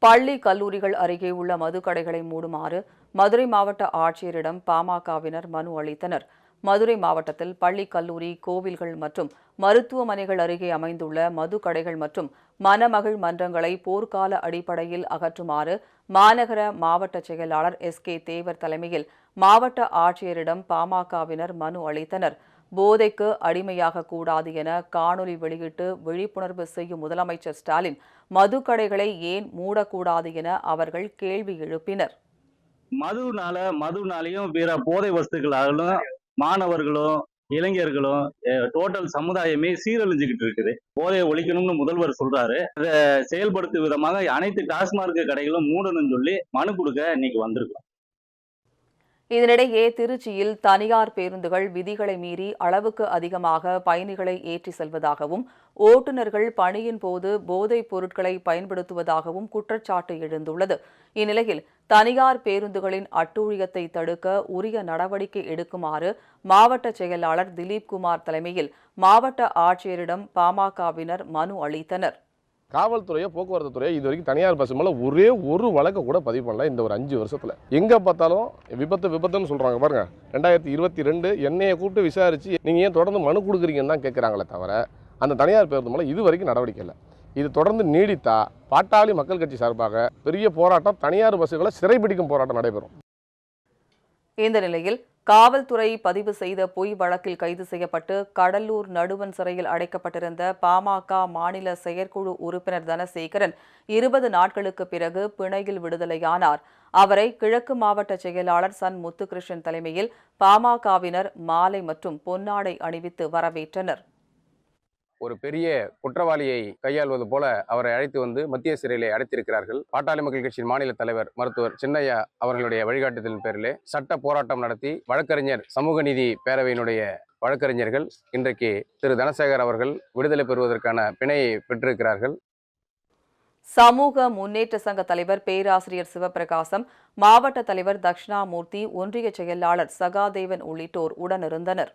பள்ளி, கல்லூரிகள் அருகே உள்ள மதுக்கடைகளை மூடுமாறு மதுரை மாவட்ட ஆட்சியரிடம் பாமகவினர் மனு அளித்தனர். மதுரை மாவட்டத்தில் பள்ளி, கல்லூரி, கோவில்கள் மற்றும் மருத்துவமனைகள் அருகே அமைந்துள்ள மதுக்கடைகள் மற்றும் மணமகள் மன்றங்களை போர்க்கால அடிப்படையில் அகற்றுமாறு மாநகர மாவட்ட செயலாளர் கே தேவர் தலைமையில் மாவட்ட ஆட்சியரிடம் பாமகவினர் மனு அளித்தனர். போதைக்கு அடிமையாக கூடாது என காணொலி வெளியிட்டு விழிப்புணர்வு செய்யும் முதலமைச்சர் ஸ்டாலின் மதுக்கடைகளை ஏன் மூடக்கூடாது என அவர்கள் கேள்வி எழுப்பினர். மதுனாலையும் பிற போதை வஸ்துக்களாலும் மாணவர்களும் இளைஞர்களும் டோட்டல் சமுதாயமே சீரழிஞ்சுக்கிட்டு இருக்குது. போதையை ஒழிக்கணும்னு முதல்வர் சொல்றாரு. அதை செயல்படுத்தும் விதமாக அனைத்து டாஸ்மார்க் கடைகளும் மூடணும்னு சொல்லி மனு கொடுக்க இன்னைக்கு வந்திருக்கோம். இதனிடையே திருச்சியில் தனியார் பேருந்துகள் விதிகளை மீறி அளவுக்கு அதிகமாக பயணிகளை ஏற்றி செல்வதாகவும் ஓட்டுநர்கள் பணியின் போது போதைப் பொருட்களை பயன்படுத்துவதாகவும் குற்றச்சாட்டு எழுந்துள்ளது. இந்நிலையில் தனியார் பேருந்துகளின் அட்டூழியத்தை தடுக்க உரிய நடவடிக்கை எடுக்குமாறு மாவட்ட செயலாளர் திலீப்குமார் தலைமையில் மாவட்ட ஆட்சியரிடம் பாமகவினர் மனு அளித்தனர். காவல்துறையோ போக்குவரத்து துறையோ இது வரைக்கும் தனியார் பஸ் மேலே ஒரே ஒரு வழக்கை கூட பதிவு பண்ணல. இந்த ஒரு 5 வருஷத்தில் எங்கே பார்த்தாலும் விபத்துன்னு சொல்கிறாங்க. பாருங்க, 2022 என்னையை கூப்பிட்டு விசாரித்து நீங்கள் ஏன் தொடர்ந்து மனு கொடுக்குறீங்கன்னு தான் கேட்குறாங்களே தவிர அந்த தனியார் பேருந்து மேலே இது வரைக்கும் நடவடிக்கை இல்லை. இது தொடர்ந்து நீடித்தா பாட்டாளி மக்கள் கட்சி சார்பாக பெரிய போராட்டம், தனியார் பஸ்ஸுகளை சிறைபிடிக்கும் போராட்டம் நடைபெறும். இந்த நிலையில் காவல்துறை பதிவு செய்த பொய் வழக்கில் கைது செய்யப்பட்டு கடலூர் நடுவன் சிறையில் அடைக்கப்பட்டிருந்த பாமக மாநில செயற்குழு உறுப்பினர் தனசேகரன் 20 நாட்களுக்கு பிறகு பிணையில் விடுதலையானார். அவரை கிழக்கு மாவட்ட செயலாளர் சன் முத்துகிருஷ்ணன் தலைமையில் பாமகவினர் மாலை மற்றும் பொன்னாடை அணிவித்து வரவேற்றனர். ஒரு பெரிய குற்றவாளியை கையாள்வது போல அவரை அழைத்து வந்து மத்திய சிறையிலே அடைத்திருக்கிறார்கள். பாட்டாளி மக்கள் கட்சியின் மாநில தலைவர் மருத்துவர் சின்னையா அவர்களுடைய வழிகாட்டுதலின் பேரிலே சட்ட போராட்டம் நடத்தி வழக்கறிஞர் சமூக நீதி பேரவையினுடைய வழக்கறிஞர்கள் இன்றைக்கு திரு தனசேகர் அவர்கள் விடுதலை பெறுவதற்கான பிணையை பெற்றிருக்கிறார்கள். சமூக முன்னேற்ற சங்க தலைவர் பேராசிரியர் சிவபிரகாசம், மாவட்ட தலைவர் தட்சிணாமூர்த்தி, ஒன்றிய செயலாளர் சகாதேவன் உள்ளிட்டோர் உடனிருந்தனர்.